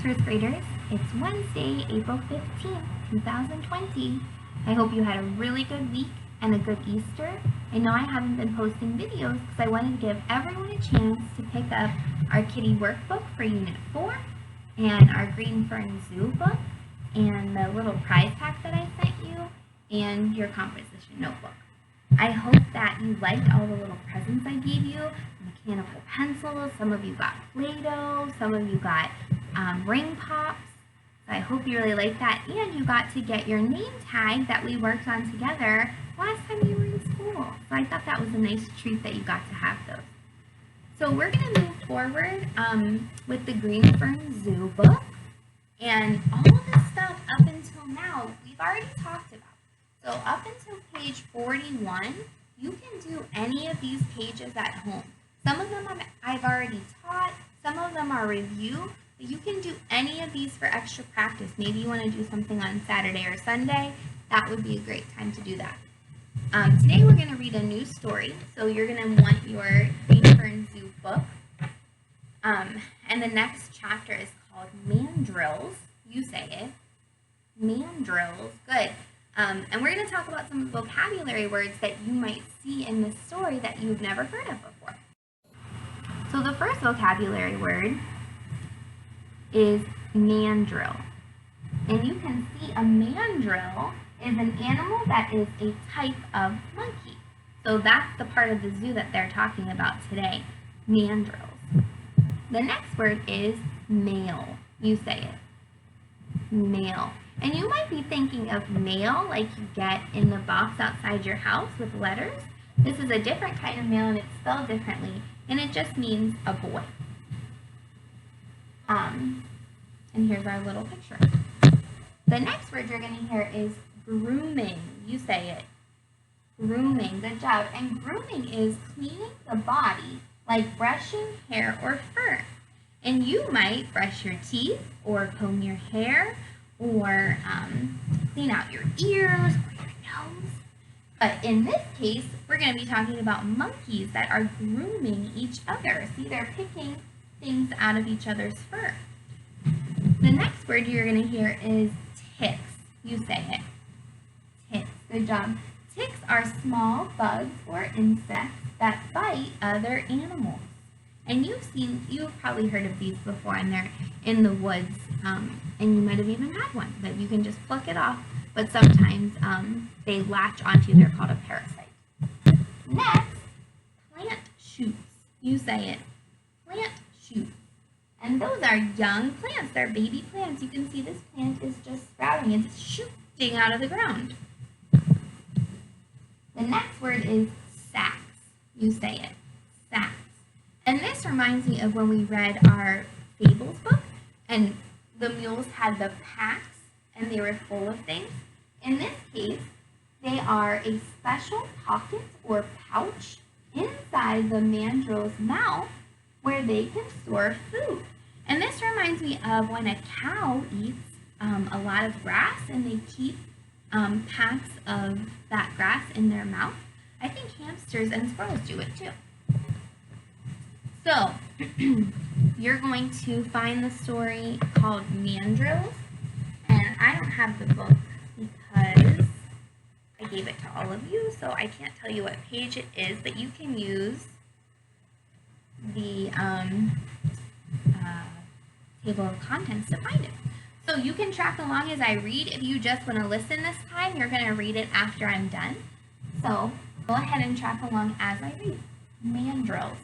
Greetings, first graders. It's Wednesday, April 15th, 2020. I hope you had a really good week and a good Easter. I know I haven't been posting videos because I wanted to give everyone a chance to pick up our kitty workbook for Unit 4 and our Green Fern Zoo book and the little prize pack that I sent you and your composition notebook. I hope that you liked all the little presents I gave you, mechanical pencils, some of you got Play-Doh, some of you got ring pops. So I hope you really liked that, and you got to get your name tag that we worked on together last time you were in school. So I thought that was a nice treat that you got to have those. So we're going to move forward with the Green Fern Zoo book, and all of this stuff up until now we've already talked about. So up until page 41, you can do any of these pages at home. Some of them I've already taught, some of them are review, but you can do any of these for extra practice. Maybe you want to do something on Saturday or Sunday. That would be a great time to do that. Today we're going to read a new story, so you're going to want your Green Fern Zoo book. And the next chapter is called Mandrills. You say it. Mandrills. Good. And we're going to talk about some vocabulary words that you might see in this story that you've never heard of before. So the first vocabulary word is mandrill. And you can see a mandrill is an animal that is a type of monkey. So that's the part of the zoo that they're talking about today, mandrills. The next word is male. You say it. Male. And you might be thinking of mail like you get in the box outside your house with letters. This is a different kind of mail and it's spelled differently, and it just means a boy. And here's our little picture. The next word you're going to hear is grooming. You say it. Grooming. Good job. And grooming is cleaning the body like brushing hair or fur. And you might brush your teeth or comb your hair or clean out your ears or your nose. But in this case, we're going to be talking about monkeys that are grooming each other. See, they're picking things out of each other's fur. The next word you're going to hear is ticks. You say it. Ticks. Good job. Ticks are small bugs or insects that bite other animals. And you've probably heard of these before, and they're in the woods, and you might have even had one, but you can just pluck it off, but sometimes they latch onto you. They're called a parasite. Next, plant shoots. You say it. Plant shoots. And those are young plants. They're baby plants. You can see this plant is just sprouting. It's shooting out of the ground. The next word is sacks. You say it. Sacks. And this reminds me of when we read our Fables book, and the mules had the packs, and they were full of things. In this case, they are a special pocket or pouch inside the mandrill's mouth where they can store food. And this reminds me of when a cow eats a lot of grass and they keep packs of that grass in their mouth. I think hamsters and squirrels do it too. So, you're going to find the story called Mandrills, and I don't have the book because I gave it to all of you, so I can't tell you what page it is, but you can use the table of contents to find it. So you can track along as I read. If you just want to listen this time, you're going to read it after I'm done. So go ahead and track along as I read. Mandrills.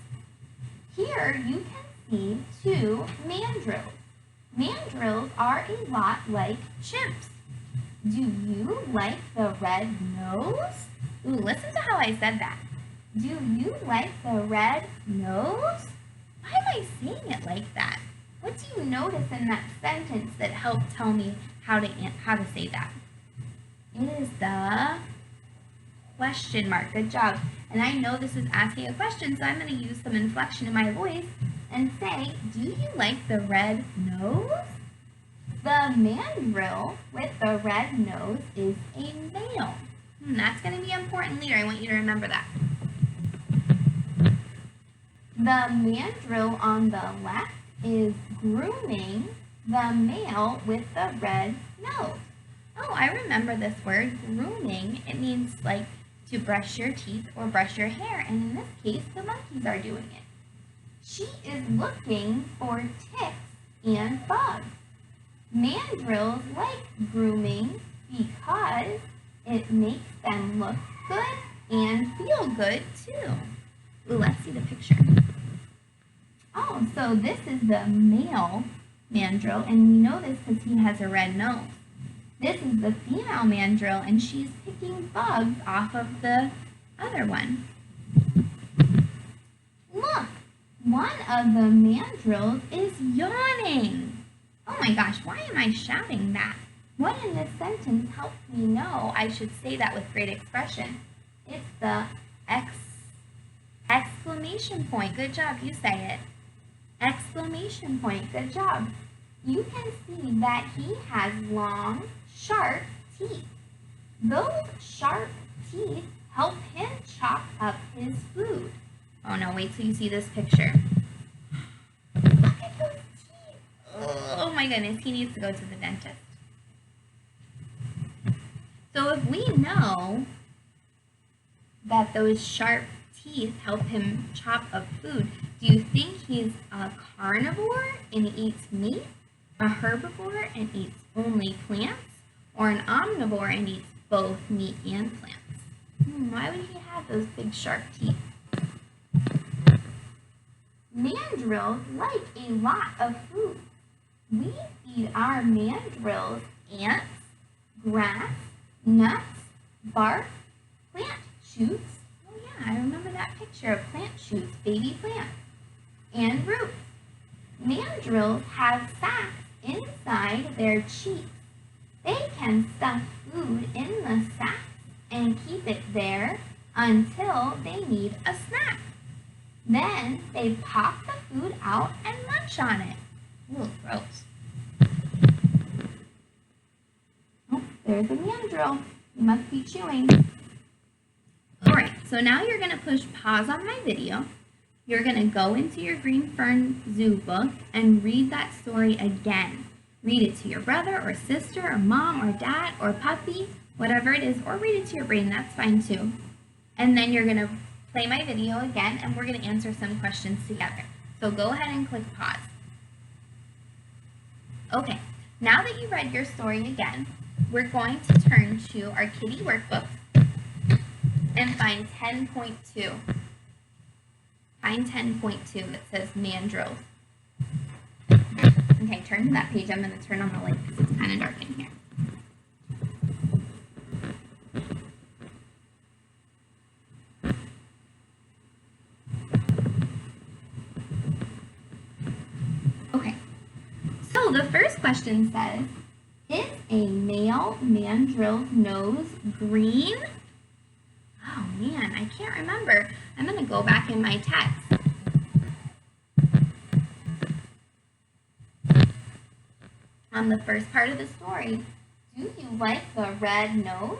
Here you can see two mandrills. Mandrills are a lot like chimps. Do you like the red nose? Ooh, listen to how I said that. Do you like the red nose? Why am I saying it like that? What do you notice in that sentence that helped tell me how to say that? It is the question mark. Good job. And I know this is asking a question, so I'm going to use some inflection in my voice and say, do you like the red nose? The mandrill with the red nose is a male. That's going to be important later. I want you to remember that. The mandrill on the left is grooming the male with the red nose. Oh, I remember this word, grooming. It means like to brush your teeth or brush your hair, and in this case, the monkeys are doing it. She is looking for ticks and bugs. Mandrills like grooming because it makes them look good and feel good too. Ooh, let's see the picture. Oh, so this is the male mandrill, and we know this because he has a red nose. This is the female mandrill, and she's picking bugs off of the other one. Look, one of the mandrills is yawning. Oh my gosh, why am I shouting that? What in this sentence helps me know I should say that with great expression? It's the exclamation point. Good job, you say it. Exclamation point, good job. You can see that he has long, sharp teeth. Those sharp teeth help him chop up his food. Oh no, wait till you see this picture. Look at those teeth. Oh my goodness, he needs to go to the dentist. So if we know that those sharp teeth help him chop up food, do you think he's a carnivore and eats meat, a herbivore and eats only plants, or an omnivore and eats both meat and plants? Why would he have those big sharp teeth? Mandrills like a lot of food. We feed our mandrills ants, grass, nuts, bark, plant shoots. Oh yeah, I remember that picture of plant shoots, baby plants, and roots. Mandrills have sacs inside their cheeks. They can stuff food in the sacs and keep it there until they need a snack. Then they pop the food out and munch on it. Ooh, gross. Oh, there's a mandrill. You must be chewing. Alright, so now you're going to push pause on my video. You're going to go into your Green Fern Zoo book and read that story again. Read it to your brother or sister or mom or dad or puppy, whatever it is, or read it to your brain, that's fine too. And then you're going to play my video again and we're going to answer some questions together. So go ahead and click pause. Okay, now that you read your story again, we're going to turn to our kitty workbook and find 10.2. Find 10.2 that says mandrills. Okay, turn to that page. I'm going to turn on the light because it's kind of dark in here. Okay, so the first question says, is a male mandrill's nose green? Oh man, I can't remember. I'm going to go back in my text. On the first part of the story, do you like the red nose?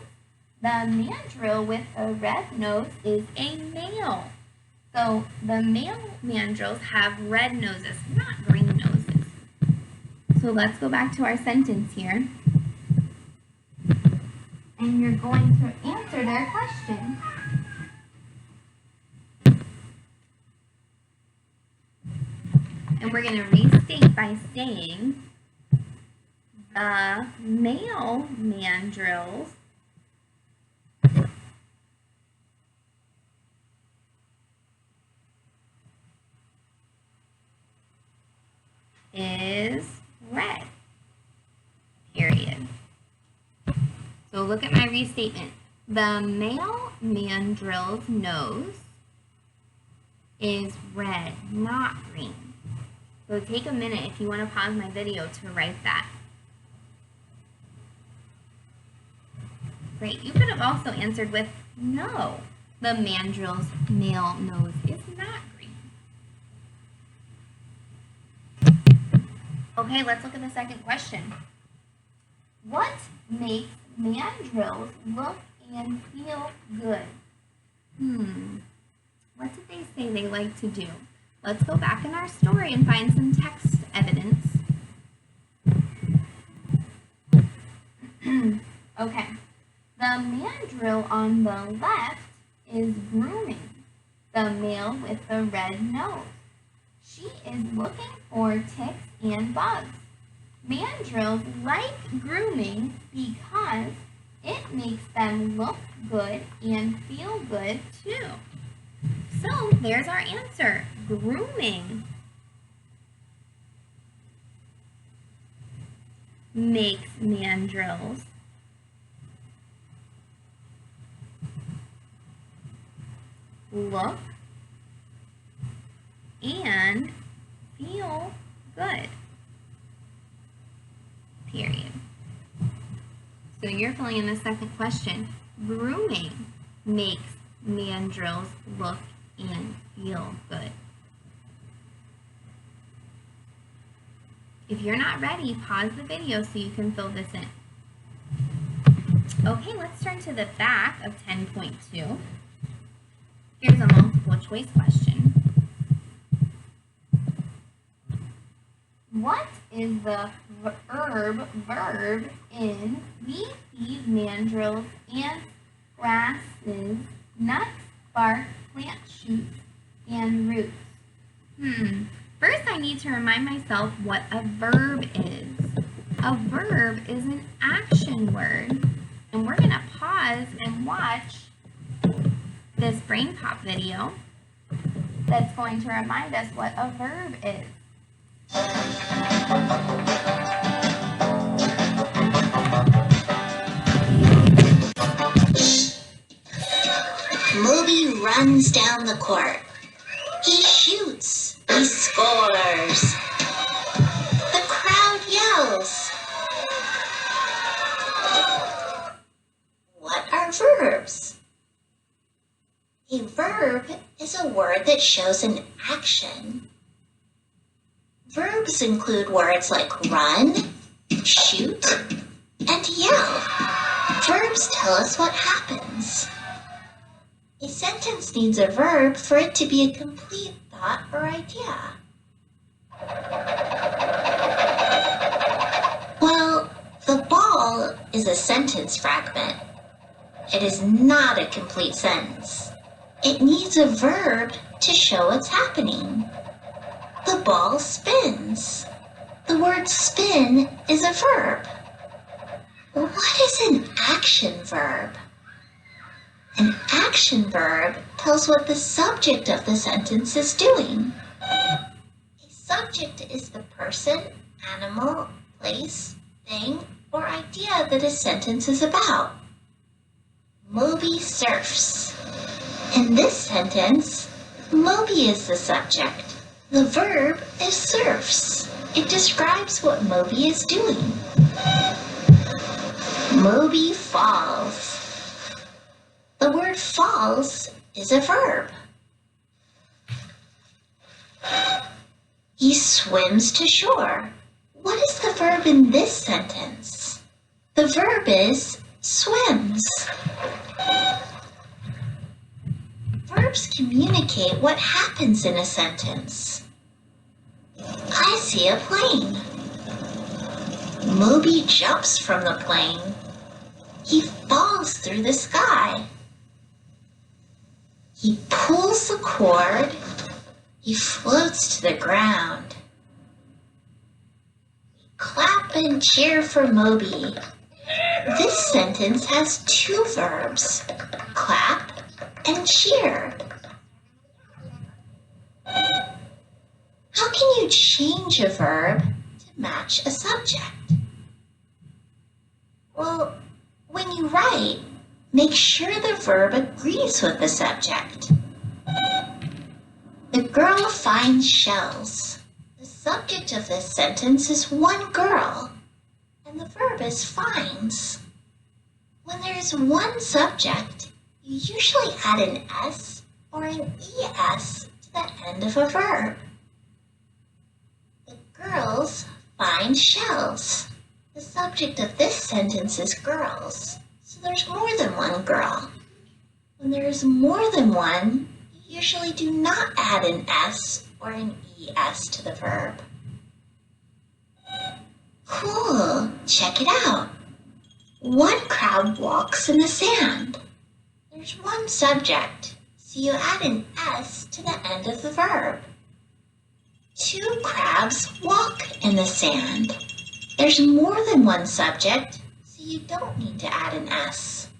The mandrill with the red nose is a male. So the male mandrills have red noses, not green noses. So let's go back to our sentence here. And you're going to answer their question. And we're going to restate by saying the male mandrills is red, period. So look at my restatement. The male mandrill's nose is red, not green. So take a minute if you want to pause my video to write that. Great. You could have also answered with no. The mandrill's male nose is not green. Okay, let's look at the second question. What makes mandrills look and feel good? What did they say they like to do? Let's go back in our story and find some text evidence. mandrill on the left is grooming, the male with the red nose. She is looking for ticks and bugs. Mandrills like grooming because it makes them look good and feel good too. So there's our answer, grooming. Makes mandrills look and feel good. Period. So you're filling in the second question. Grooming makes mandrills look and feel good. If you're not ready, pause the video so you can fill this in. Okay, let's turn to the back of 10.2. Here's a multiple choice question. What is the verb in we feed mandrills, ants, grasses, nuts, bark, plant shoots, and roots? First, I need to remind myself what a verb is. A verb is an action word, and we're going to pause and watch this Brain Pop video that's going to remind us what a verb is. Moby runs down the court. He shoots. He scores. The crowd yells. What are verbs? A verb is a word that shows an action. Verbs include words like run, shoot, and yell. Verbs tell us what happens. A sentence needs a verb for it to be a complete thought or idea. Well, the ball is a sentence fragment. It is not a complete sentence. It needs a verb to show what's happening. The ball spins. The word spin is a verb. What is an action verb? An action verb tells what the subject of the sentence is doing. A subject is the person, animal, place, thing, or idea that a sentence is about. Moby surfs. In this sentence, Moby is the subject. The verb is surfs. It describes what Moby is doing. Moby falls. The word falls is a verb. He swims to shore. What is the verb in this sentence? The verb is swims. Verbs communicate what happens in a sentence. I see a plane. Moby jumps from the plane. He falls through the sky. He pulls the cord. He floats to the ground. We clap and cheer for Moby. This sentence has two verbs, clap and cheer. How can you change a verb to match a subject? Well, when you write, make sure the verb agrees with the subject. The girl finds shells. The subject of this sentence is one girl, and the verb is finds. When there is one subject, you usually add an S or an ES to the end of a verb. The girls find shells. The subject of this sentence is girls, so there's more than one girl. When there is more than one, you usually do not add an S or an ES to the verb. Cool, check it out. One crab walks in the sand. There's one subject, so you add an S to the end of the verb. 2 crabs walk in the sand. There's more than one subject, so you don't need to add an S.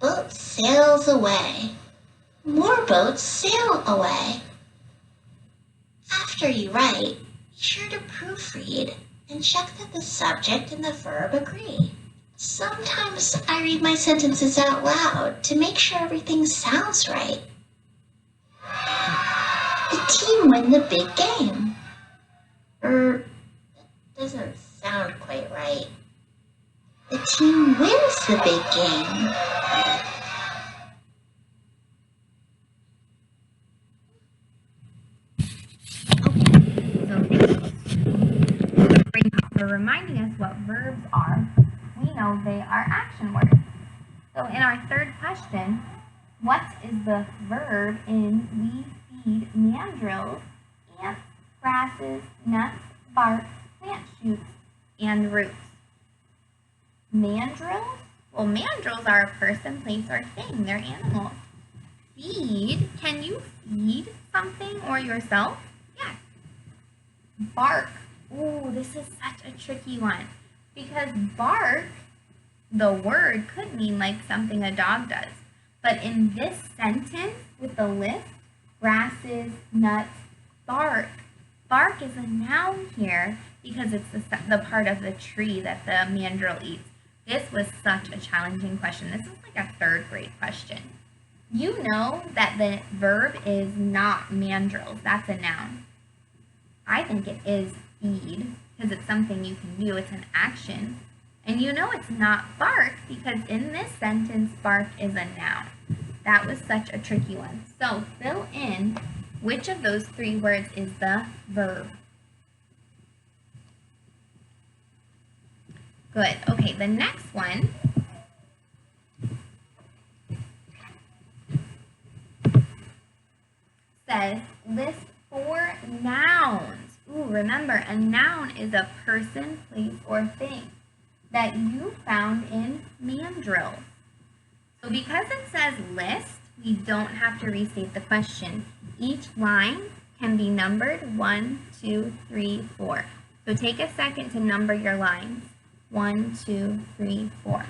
A boat sails away. More boats sail away. After you write, be sure to proofread and check that the subject and the verb agree. Sometimes I read my sentences out loud to make sure everything sounds right. The team win the big game. That doesn't sound quite right. The team wins the big game. For reminding us what verbs are, we know they are action words. So in our third question, what is the verb in we feed mandrills, ants, grasses, nuts, bark, plant shoots, and roots? Mandrills? Well, mandrills are a person, place, or thing. They're animals. Feed? Can you feed something or yourself? Yes. Bark. Ooh, this is such a tricky one because bark, the word could mean like something a dog does. But in this sentence with the list, grasses, nuts, bark, bark is a noun here because it's the part of the tree that the mandrill eats. This was such a challenging question. This is like a 3rd grade question. You know that the verb is not mandrills. That's a noun. I think it is feed because it's something you can do. It's an action. And you know it's not bark because in this sentence, bark is a noun. That was such a tricky one. So fill in which of those 3 words is the verb. Good. Okay, the next one says list 4 nouns. Ooh, remember, a noun is a person, place, or thing that you found in mandrills. So because it says list, we don't have to restate the question. Each line can be numbered 1, 2, 3, 4. So take a second to number your lines. 1, 2, 3, 4.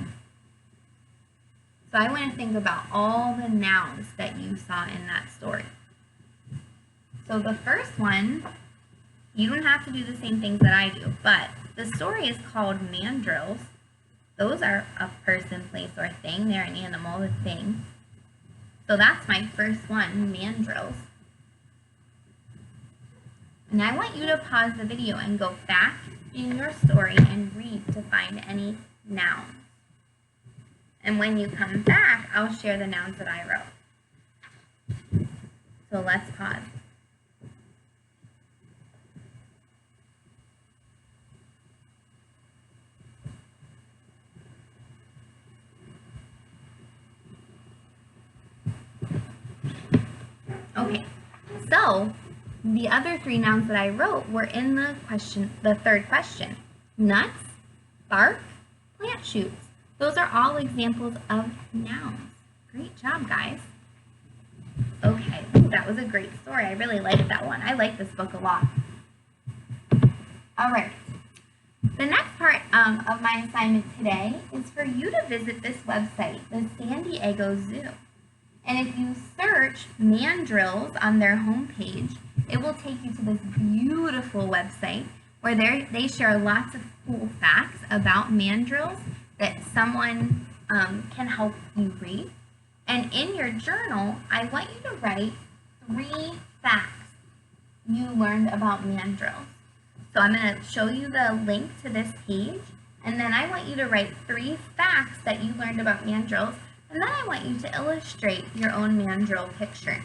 So I want to think about all the nouns that you saw in that story. So the first one, you don't have to do the same things that I do, but the story is called Mandrills. Those are a person, place, or thing. They're an animal, a thing. So that's my first one, mandrills. And I want you to pause the video and go back in your story and read to find any nouns. And when you come back, I'll share the nouns that I wrote. So let's pause. Okay, so the other 3 nouns that I wrote were in the third question. Nuts, bark, plant shoots. Those are all examples of nouns. Great job, guys. Okay, ooh, that was a great story. I really liked that one. I like this book a lot. All right. The next part of my assignment today is for you to visit this website, the San Diego Zoo. And if you search mandrills on their homepage, it will take you to this beautiful website where they share lots of cool facts about mandrills that someone can help you read. And in your journal, I want you to write 3 facts you learned about mandrills. So I'm going to show you the link to this page, and then I want you to write 3 facts that you learned about mandrills. And then I want you to illustrate your own mandrill picture.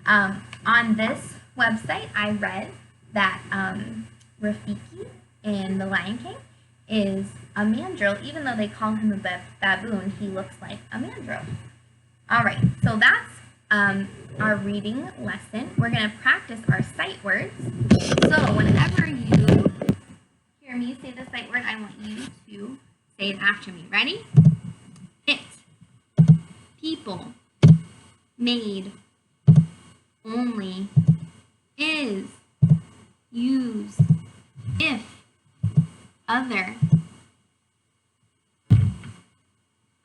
On this website, I read that Rafiki in The Lion King is a mandrill. Even though they call him a baboon, he looks like a mandrill. All right, so that's our reading lesson. We're going to practice our sight words. So whenever you hear me say the sight word, I want you to say it after me. Ready? It. People. people, made, only, is, use, if, other,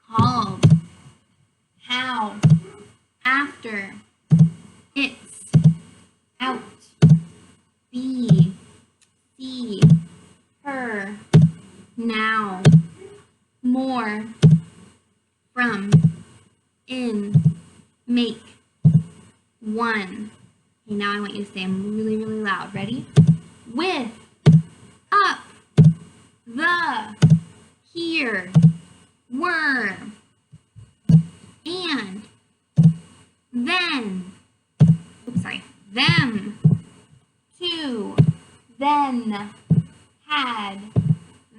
called, how, after, it's, out, be, see, her, now, more, from, in, make, one. Okay, now I want you to say them really, really loud. Ready? With, up, the, here, were, and, then, oops, sorry, them, to, then, had,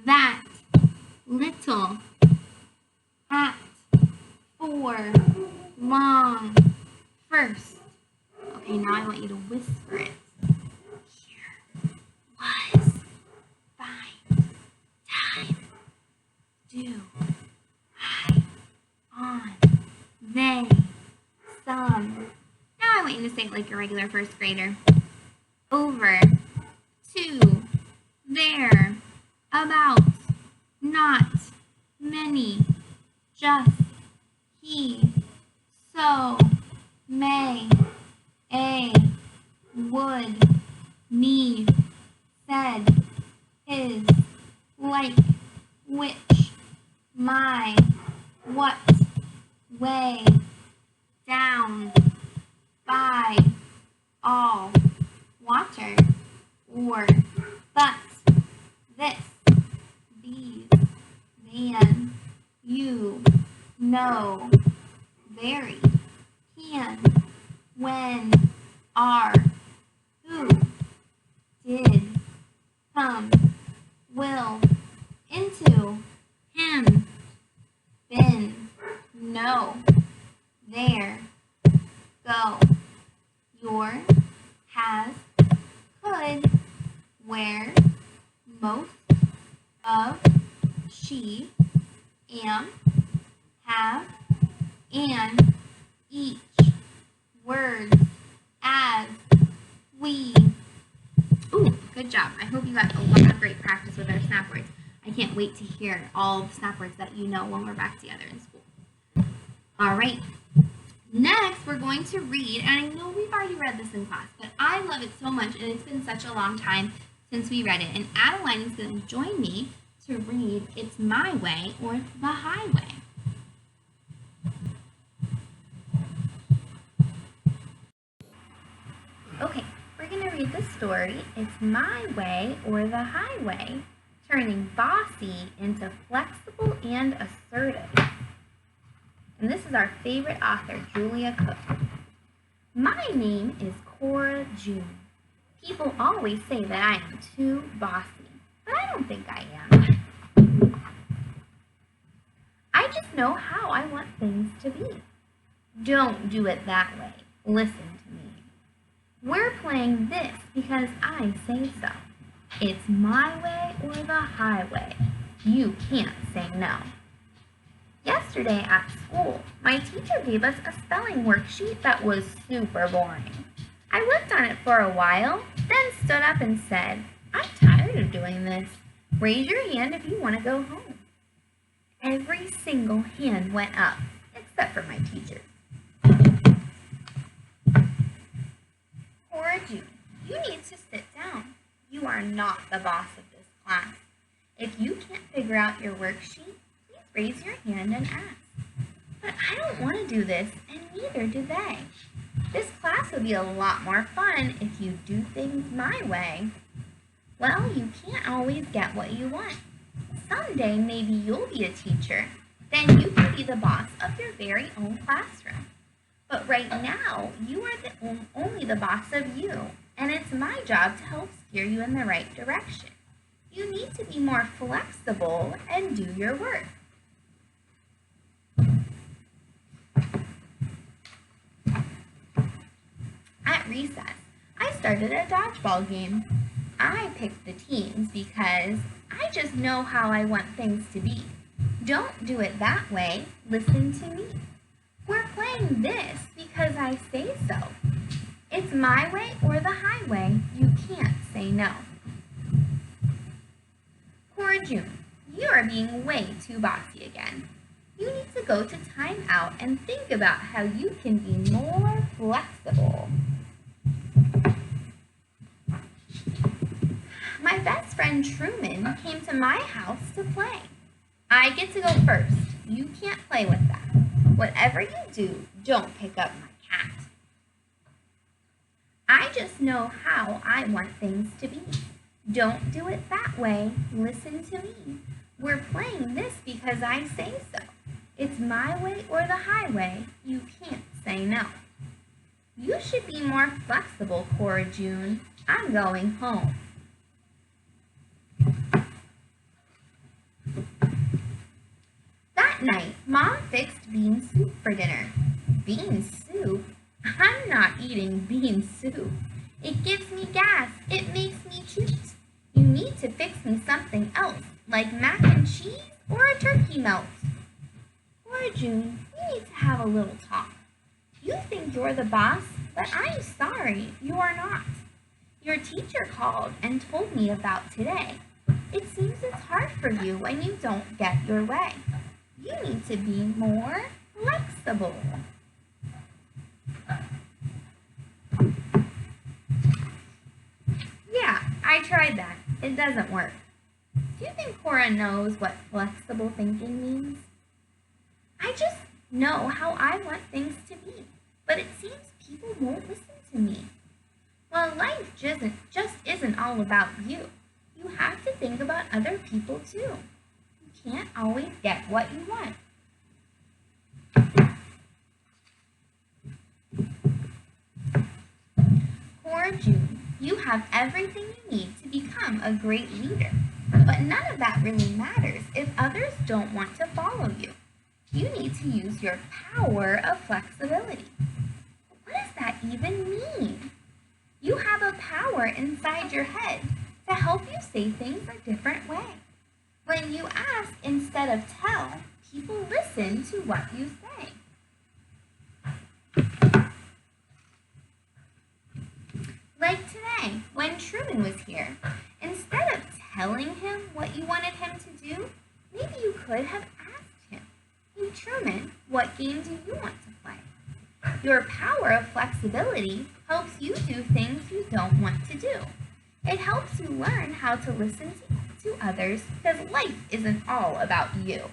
that, little, at, for, long, first. Okay, now I want you to whisper it. Here was, find, time, do, I, on, they, some. Now I want you to say it like a regular first grader. Over, to, there, about, not, many, just, he, so, may, a, would, me, said, his, like, which, my, what, way, down, by, all, water, or, but, this, these, man, you, no, very, can, when, are, who, did, come, will, into, him, been, no, there, go, your, has, could, where, most, of, she, am, have, and, each, words, as, we. Ooh, good job. I hope you got a lot of great practice with our snap words. I can't wait to hear all the snap words that you know when we're back together in school. All right. Next, we're going to read, and I know we've already read this in class, but I love it so much, and it's been such a long time since we read it. And Adeline is going to join me to read It's My Way or The Highway. Okay, we're going to read the story, It's My Way or The Highway, turning bossy into flexible and assertive. And this is our favorite author, Julia Cook. My name is Cora June. People always say that I am too bossy, but I don't think I am. I just know how I want things to be. Don't do it that way. Listen to me. We're playing this because I say so. It's my way or the highway. You can't say no. Yesterday at school, my teacher gave us a spelling worksheet that was super boring. I worked on it for a while, then stood up and said, I'm tired of doing this. Raise your hand if you want to go home. Every single hand went up, except for my teacher. Cora June, you need to sit down. You are not the boss of this class. If you can't figure out your worksheet, please raise your hand and ask. But I don't want to do this, and neither do they. This class would be a lot more fun if you do things my way. Well, you can't always get what you want. Someday, maybe you'll be a teacher. Then you can be the boss of your very own classroom. But right now, you are only the boss of you, and it's my job to help steer you in the right direction. You need to be more flexible and do your work. At recess, I started a dodgeball game. I picked the teams because I just know how I want things to be. Don't do it that way. Listen to me. We're playing this because I say so. It's my way or the highway. You can't say no. Cora June, you are being way too bossy again. You need to go to time out and think about how you can be more flexible. My best friend Truman came to my house to play. I get to go first. You can't play with that. Whatever you do, don't pick up my cat. I just know how I want things to be. Don't do it that way. Listen to me. We're playing this because I say so. It's my way or the highway. You can't say no. You should be more flexible, Cora June. I'm going home. That night, Mom fixed bean soup for dinner. Bean soup? I'm not eating bean soup. It gives me gas. It makes me choot. You need to fix me something else, like mac and cheese or a turkey melt. Cora June, we need to have a little talk. You think you're the boss, but I'm sorry, you are not. Your teacher called and told me about today. It seems it's hard for you when you don't get your way. You need to be more flexible. Yeah, I tried that. It doesn't work. Do you think Cora knows what flexible thinking means? I just know how I want things to be, but it seems people won't listen to me. Well, life just isn't all about you. You have to think about other people too. You can't always get what you want. Cora June, you have everything you need to become a great leader, but none of that really matters if others don't want to follow you. You need to use your power of flexibility. What does that even mean? You have a power inside your head to help you say things a different way. When you ask instead of tell, people listen to what you say. Like today, when Truman was here, instead of telling him what you wanted him to do, maybe you could have asked him, "Hey Truman, what game do you want to play?" Your power of flexibility helps you do things you don't want to do. It helps you learn how to listen to others because life isn't all about you.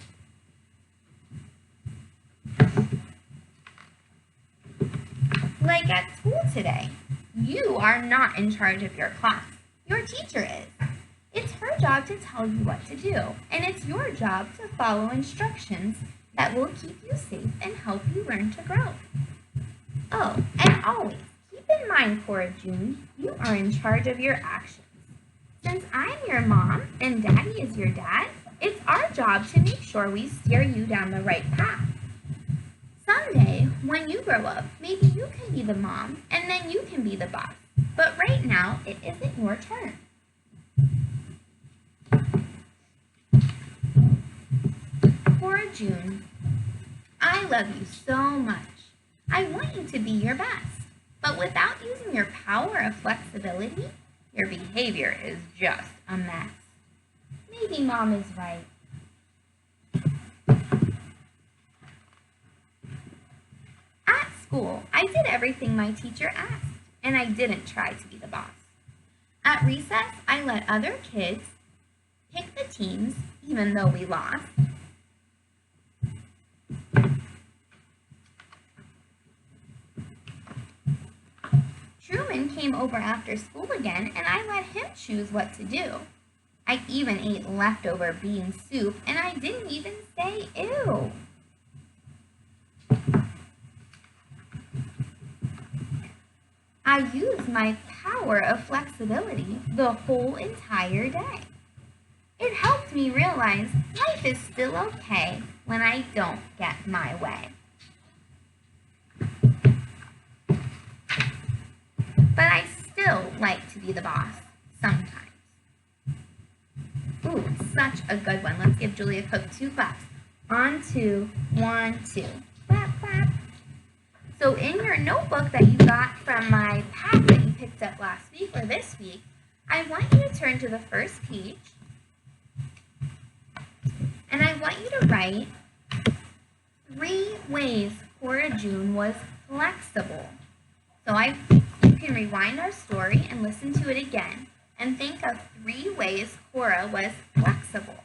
Like at school today, you are not in charge of your class. Your teacher is. It's her job to tell you what to do, and it's your job to follow instructions that will keep you safe and help you learn to grow. Oh, and always, keep in mind, Cora June, you are in charge of your actions. Since I'm your mom and Daddy is your dad, it's our job to make sure we steer you down the right path. Someday, when you grow up, maybe you can be the mom and then you can be the boss. But right now, it isn't your turn. Cora June, I love you so much. I want you to be your best. But without using your power of flexibility, your behavior is just a mess. Maybe Mom is right. At school, I did everything my teacher asked, and I didn't try to be the boss. At recess, I let other kids pick the teams, even though we lost. Truman came over after school again, and I let him choose what to do. I even ate leftover bean soup, and I didn't even say ew. I used my power of flexibility the whole entire day. It helped me realize life is still okay when I don't get my way. But I still like to be the boss, sometimes. Ooh, such a good one. Let's give Julia Cook 2 claps. On 2, 1, 2. Clap, clap. So in your notebook that you got from my pack that you picked up last week or this week, I want you to turn to the first page, and I want you to write 3 ways Cora June was flexible. So you can rewind our story and listen to it again and think of 3 ways Cora was flexible.